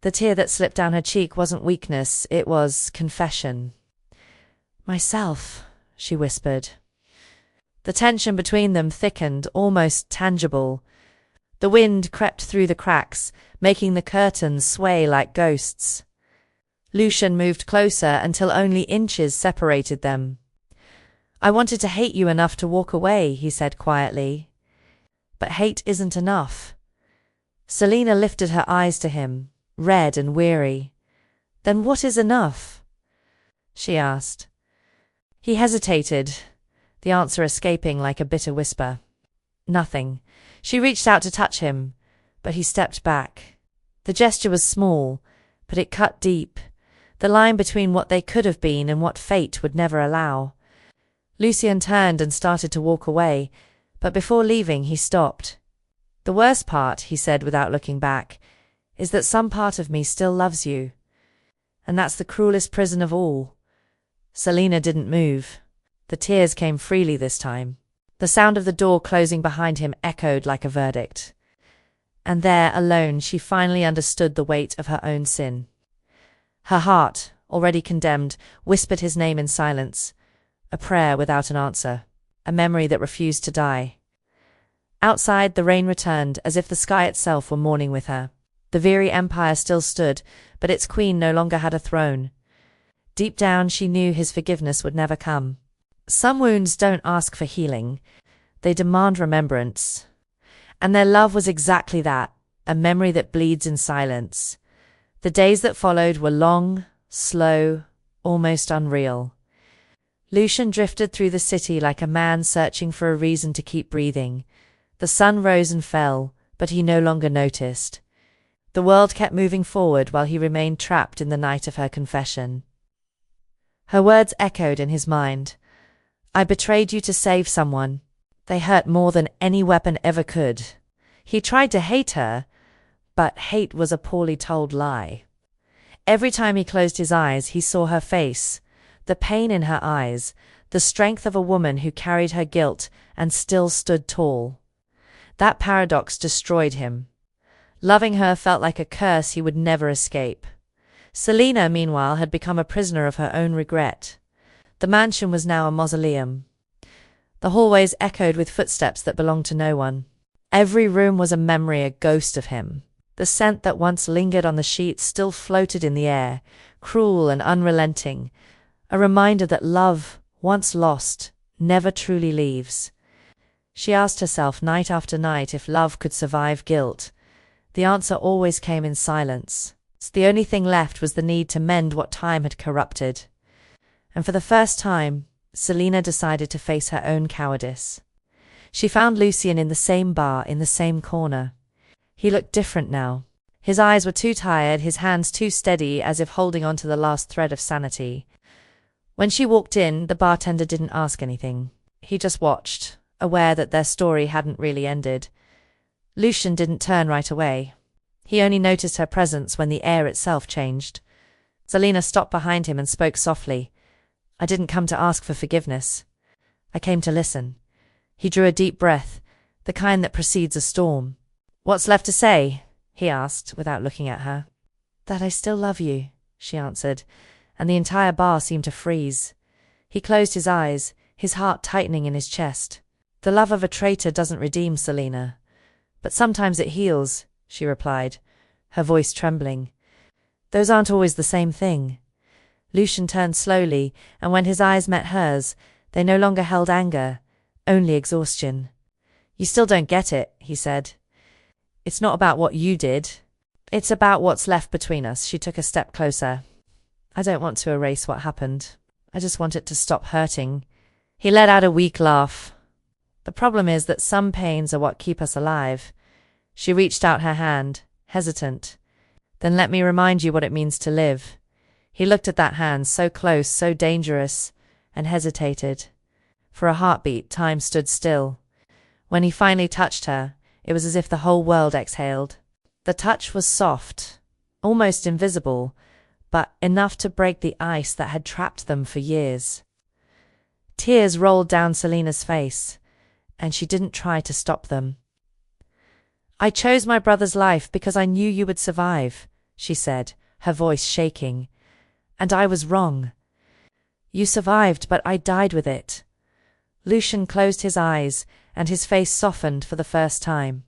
[SPEAKER 1] The tear that slipped down her cheek wasn't weakness, it was confession. "Myself," she whispered. The tension between them thickened, almost tangible. The wind crept through the cracks, making the curtains sway like ghosts. Lucian moved closer until only inches separated them. "I wanted to hate you enough to walk away," he said quietly. "But hate isn't enough." Selina lifted her eyes to him, red and weary. "Then what is enough?" she asked. He hesitated, the answer escaping like a bitter whisper. "Nothing." She reached out to touch him, but he stepped back. The gesture was small, but it cut deep. the line between what they could have been and what fate would never allow. Lucien turned and started to walk away, but before leaving he stopped. "The worst part," he said without looking back, "is that some part of me still loves you. And that's the cruelest prison of all." Selina didn't move. The tears came freely this time. The sound of the door closing behind him echoed like a verdict. And there, alone, she finally understood the weight of her own sin. Her heart, already condemned, whispered his name in silence, a prayer without an answer, a memory that refused to die. Outside, the rain returned, as if the sky itself were mourning with her. The Viri Empire still stood, but its queen no longer had a throne. Deep down, she knew his forgiveness would never come. Some wounds don't ask for healing. They demand remembrance. And their love was exactly that, a memory that bleeds in silence. The days that followed were long, slow, almost unreal. Lucien drifted through the city like a man searching for a reason to keep breathing. The sun rose and fell, but he no longer noticed. The world kept moving forward while he remained trapped in the night of her confession. Her words echoed in his mind. "I betrayed you to save someone." They hurt more than any weapon ever could. He tried to hate her, but hate was a poorly told lie. Every time he closed his eyes, he saw her face, the pain in her eyes, the strength of a woman who carried her guilt and still stood tall. That paradox destroyed him. Loving her felt like a curse he would never escape. Selina, meanwhile, had become a prisoner of her own regret. The mansion was now a mausoleum. The hallways echoed with footsteps that belonged to no one. Every room was a memory, a ghost of him. The scent that once lingered on the sheets still floated in the air, cruel and unrelenting, a reminder that love, once lost, never truly leaves. She asked herself night after night if love could survive guilt. The answer always came in silence. The only thing left was the need to mend what time had corrupted. And for the first time, Selina decided to face her own cowardice. She found Lucien in the same bar, in the same corner. He looked different now. His eyes were too tired, his hands too steady, as if holding on to the last thread of sanity. When she walked in, the bartender didn't ask anything. He just watched, aware that their story hadn't really ended. Lucien didn't turn right away. He only noticed her presence when the air itself changed. Selina stopped behind him and spoke softly. "I didn't come to ask for forgiveness. I came to listen." He drew a deep breath, the kind that precedes a storm. "What's left to say?" he asked, without looking at her. "That I still love you," she answered, and the entire bar seemed to freeze. He closed his eyes, his heart tightening in his chest. "The love of a traitor doesn't redeem, Selina. But sometimes it heals," she replied, her voice trembling. "Those aren't always the same thing." Lucien turned slowly, and when his eyes met hers, they no longer held anger, only exhaustion. "You still don't get it," he said. "It's not about what you did. It's about what's left between us." She took a step closer. "I don't want to erase what happened. I just want it to stop hurting." He let out a weak laugh. "The problem is that some pains are what keep us alive." She reached out her hand, hesitant. "Then let me remind you what it means to live." He looked at that hand, so close, so dangerous, and hesitated. For a heartbeat, time stood still. When he finally touched her, it was as if the whole world exhaled. The touch was soft, almost invisible, but enough to break the ice that had trapped them for years. Tears rolled down Selina's face, and she didn't try to stop them. "I chose my brother's life because I knew you would survive," she said, her voice shaking. "And I was wrong. You survived, but I died with it." Lucien closed his eyes, and his face softened for the first time.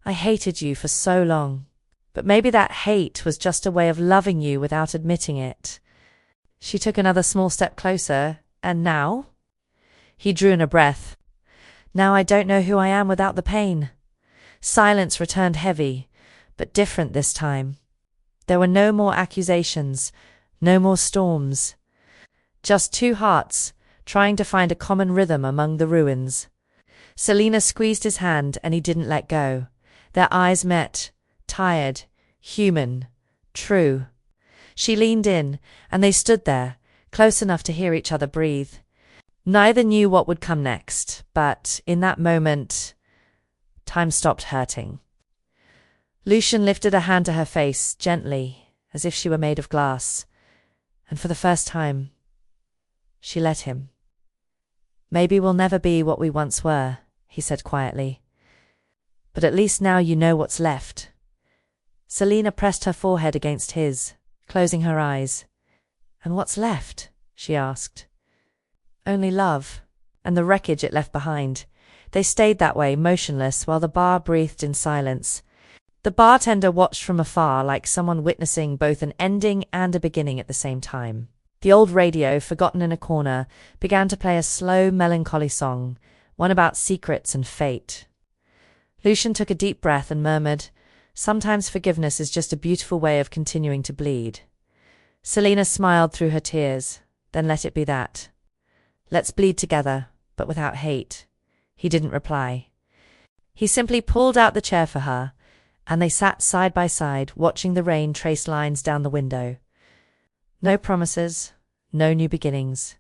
[SPEAKER 1] "I hated you for so long, but maybe that hate was just a way of loving you without admitting it." She took another small step closer. "And now?" He drew in a breath. "Now I don't know who I am without the pain." Silence returned heavy, but different this time. There were no more accusations, no more storms. Just two hearts, trying to find a common rhythm among the ruins. Selina squeezed his hand, and he didn't let go. Their eyes met, tired, human, true. She leaned in, and they stood there, close enough to hear each other breathe. Neither knew what would come next, but in that moment, time stopped hurting. Lucian lifted a hand to her face, gently, as if she were made of glass, and for the first time, she let him. "Maybe we'll never be what we once were," he said quietly. "But at least now you know what's left." Selina pressed her forehead against his, closing her eyes. "And what's left?" she asked. "Only love, and the wreckage it left behind." They stayed that way, motionless, while the bar breathed in silence. The bartender watched from afar, like someone witnessing both an ending and a beginning at the same time. The old radio, forgotten in a corner, began to play a slow, melancholy song, one about secrets and fate. Lucian took a deep breath and murmured, "Sometimes forgiveness is just a beautiful way of continuing to bleed." Selina smiled through her tears, "Then let it be that. Let's bleed together, but without hate." He didn't reply. He simply pulled out the chair for her, and they sat side by side, watching the rain trace lines down the window. No promises, no new beginnings.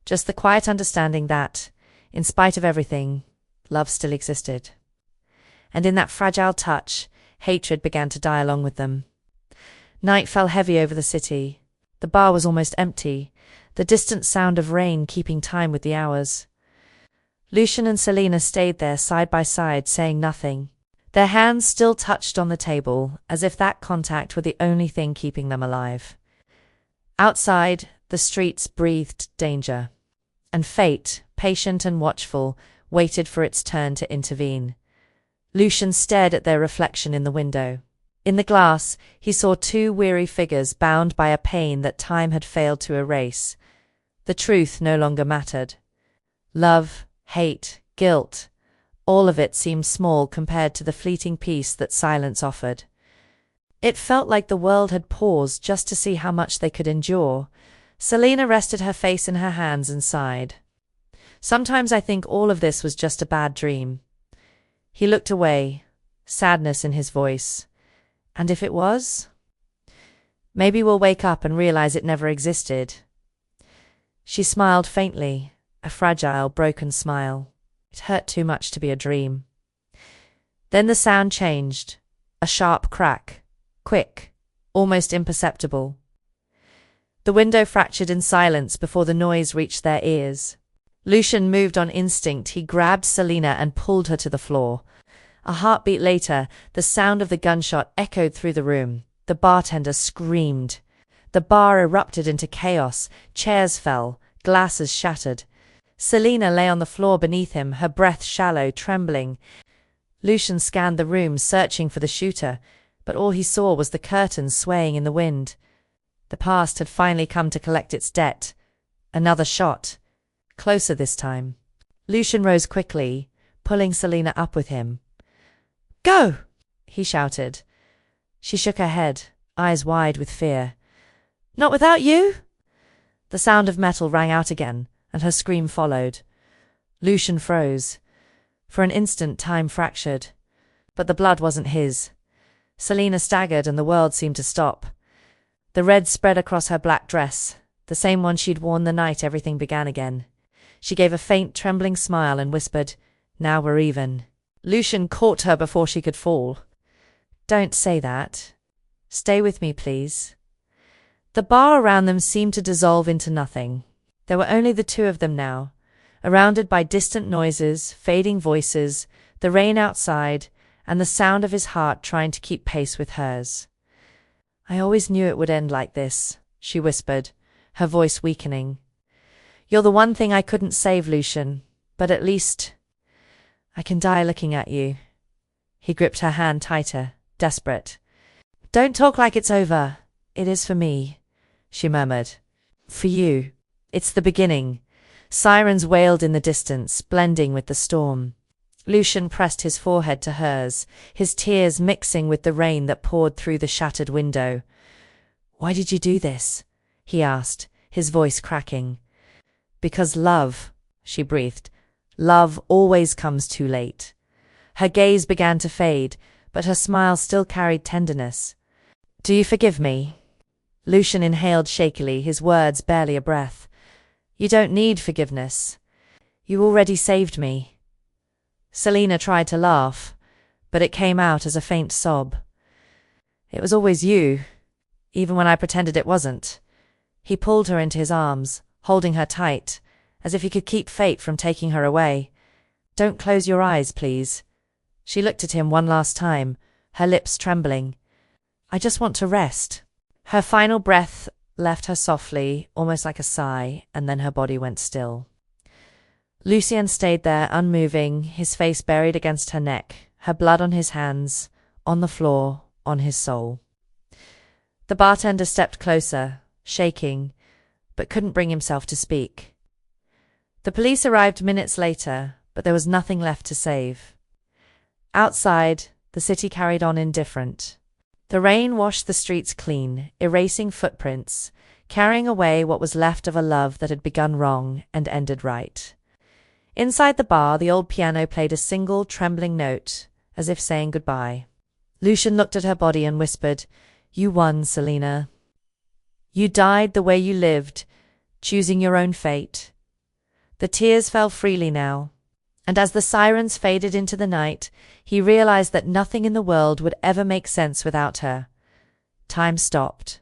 [SPEAKER 1] Just the quiet understanding that, in spite of everything, love still existed. And in that fragile touch, hatred began to die along with them. Night fell heavy over the city. The bar was almost empty, the distant sound of rain keeping time with the hours. Lucian and Selina stayed there side by side, saying nothing. Their hands still touched on the table, as if that contact were the only thing keeping them alive. Outside, the streets breathed danger. And fate, patient and watchful, waited for its turn to intervene. Lucian stared at their reflection in the window. In the glass, he saw two weary figures bound by a pain that time had failed to erase. The truth no longer mattered. Love, hate, guilt, all of it seemed small compared to the fleeting peace that silence offered. It felt like the world had paused just to see how much they could endure. Selina rested her face in her hands and sighed. "Sometimes I think all of this was just a bad dream." He looked away, sadness in his voice. "And if it was? Maybe we'll wake up and realize it never existed." She smiled faintly, a fragile, broken smile. It hurt too much to be a dream. Then the sound changed, a sharp crack, quick, almost imperceptible. The window fractured in silence before the noise reached their ears. Lucian moved on instinct. He grabbed Selina and pulled her to the floor. A heartbeat later, the sound of the gunshot echoed through the room. The bartender screamed. The bar erupted into chaos. Chairs fell, glasses shattered. Selina lay on the floor beneath him, her breath shallow, trembling. Lucian scanned the room, searching for the shooter, but all he saw was the curtains swaying in the wind. The past had finally come to collect its debt. Another shot. Closer this time. Lucian rose quickly, pulling Selina up with him. "Go!" he shouted. She shook her head, eyes wide with fear. "Not without you!" The sound of metal rang out again, and her scream followed. Lucian froze. For an instant, time fractured. But the blood wasn't his. Selina staggered, and the world seemed to stop. The red spread across her black dress, the same one she'd worn the night everything began again. She gave a faint, trembling smile and whispered, "Now we're even." Lucian caught her before she could fall. "Don't say that. Stay with me, please." The bar around them seemed to dissolve into nothing. There were only the two of them now, surrounded by distant noises, fading voices, the rain outside, and the sound of his heart trying to keep pace with hers. "I always knew it would end like this," she whispered, her voice weakening. "You're the one thing I couldn't save, Lucian, but at least I can die looking at you." He gripped her hand tighter, desperate. "Don't talk like it's over. It is for me," she murmured. "For you. It's the beginning." Sirens wailed in the distance, blending with the storm. Lucian pressed his forehead to hers, his tears mixing with the rain that poured through the shattered window. "Why did you do this?" he asked, his voice cracking. "Because love," she breathed. "Love always comes too late." Her gaze began to fade, but her smile still carried tenderness. "Do you forgive me?" Lucian inhaled shakily, his words barely a breath. You don't need forgiveness. You already saved me. Selina tried to laugh, but it came out as a faint sob. It was always you, even when I pretended it wasn't. He pulled her into his arms, holding her tight, as if he could keep fate from taking her away. Don't close your eyes, please. She looked at him one last time, her lips trembling. I just want to rest. Her final breath left her softly, almost like a sigh, and then her body went still. Lucien stayed there, unmoving, his face buried against her neck, her blood on his hands, on the floor, on his soul. The bartender stepped closer, shaking, but couldn't bring himself to speak. The police arrived minutes later, but there was nothing left to save. Outside, the city carried on indifferent. The rain washed the streets clean, erasing footprints, carrying away what was left of a love that had begun wrong and ended right. Inside the bar, the old piano played a single, trembling note, as if saying goodbye. Lucian looked at her body and whispered, You won, Selina. You died the way you lived, choosing your own fate. The tears fell freely now, and as the sirens faded into the night, he realized that nothing in the world would ever make sense without her. Time stopped.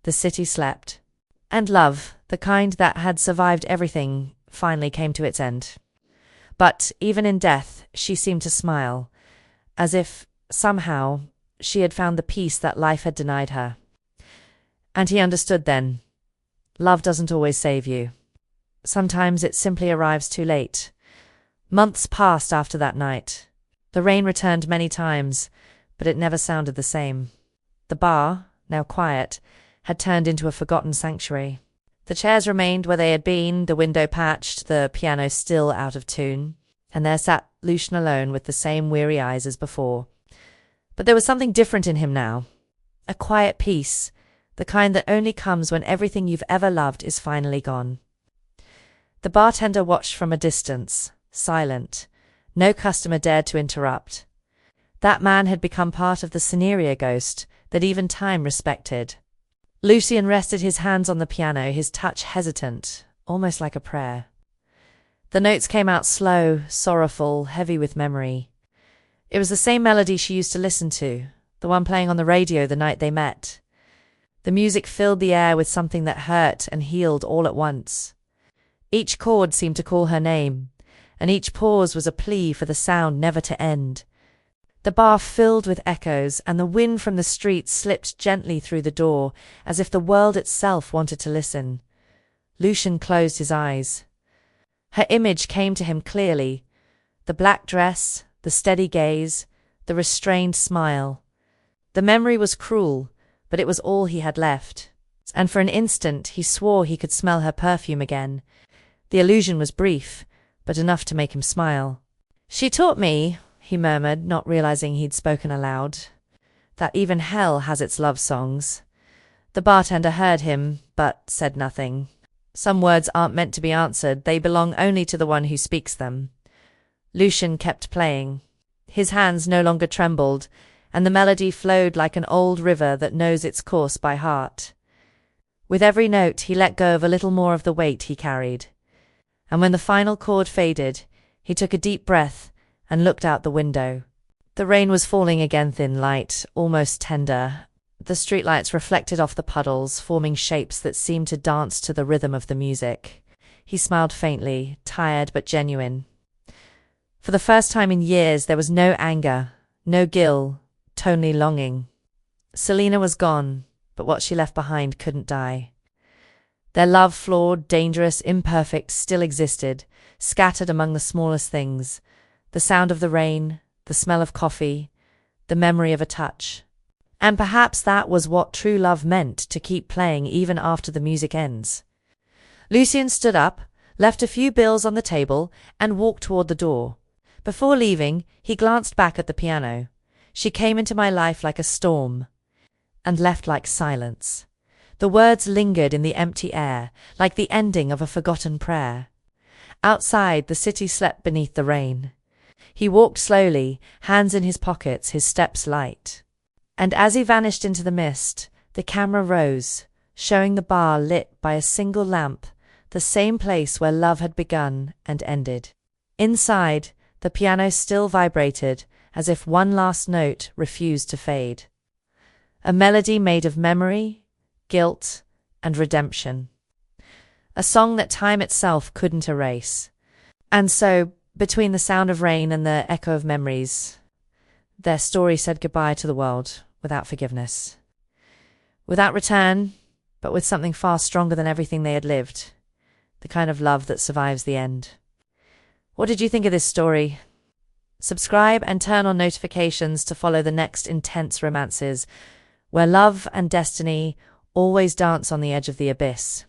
[SPEAKER 1] The city slept. And love, the kind that had survived everything, finally came to its end. But even in death, she seemed to smile, as if, somehow, she had found the peace that life had denied her. And he understood then. Love doesn't always save you. Sometimes it simply arrives too late. Months passed after that night. The rain returned many times, but it never sounded the same. The bar, now quiet, had turned into a forgotten sanctuary. The chairs remained where they had been, the window patched, the piano still out of tune, and there sat Lucian alone with the same weary eyes as before. But there was something different in him now. A quiet peace, the kind that only comes when everything you've ever loved is finally gone. The bartender watched from a distance, silent. No customer dared to interrupt. That man had become part of the Cineria ghost that even time respected. Lucien rested his hands on the piano, his touch hesitant, almost like a prayer. The notes came out slow, sorrowful, heavy with memory. It was the same melody she used to listen to, the one playing on the radio the night they met. The music filled the air with something that hurt and healed all at once. Each chord seemed to call her name, and each pause was a plea for the sound never to end. The bar filled with echoes, and the wind from the street slipped gently through the door, as if the world itself wanted to listen. Lucian closed his eyes. Her image came to him clearly. The black dress, the steady gaze, the restrained smile. The memory was cruel, but it was all he had left. And for an instant he swore he could smell her perfume again. The illusion was brief, but enough to make him smile. She taught me, he murmured, not realizing he'd spoken aloud, that even hell has its love songs. The bartender heard him, but said nothing. Some words aren't meant to be answered, they belong only to the one who speaks them. Lucian kept playing. His hands no longer trembled, and the melody flowed like an old river that knows its course by heart. With every note he let go of a little more of the weight he carried. And when the final chord faded, he took a deep breath and looked out the window. The rain was falling again, thin light, almost tender. The streetlights reflected off the puddles, forming shapes that seemed to dance to the rhythm of the music. He smiled faintly, tired but genuine. For the first time in years there was no anger, no guilt, only longing. Selina was gone, but what she left behind couldn't die. Their love, flawed, dangerous, imperfect, still existed, scattered among the smallest things. The sound of the rain, the smell of coffee, the memory of a touch. And perhaps that was what true love meant, to keep playing even after the music ends. Lucien stood up, left a few bills on the table, and walked toward the door. Before leaving, he glanced back at the piano. She came into my life like a storm, and left like silence. The words lingered in the empty air, like the ending of a forgotten prayer. Outside, the city slept beneath the rain. He walked slowly, hands in his pockets, his steps light. And as he vanished into the mist, the camera rose, showing the bar lit by a single lamp, the same place where love had begun and ended. Inside, the piano still vibrated, as if one last note refused to fade. A melody made of memory, guilt, and redemption. A song that time itself couldn't erase. And so, between the sound of rain and the echo of memories, their story said goodbye to the world without forgiveness. Without return, but with something far stronger than everything they had lived. The kind of love that survives the end. What did you think of this story? Subscribe and turn on notifications to follow the next intense romances, where love and destiny always dance on the edge of the abyss.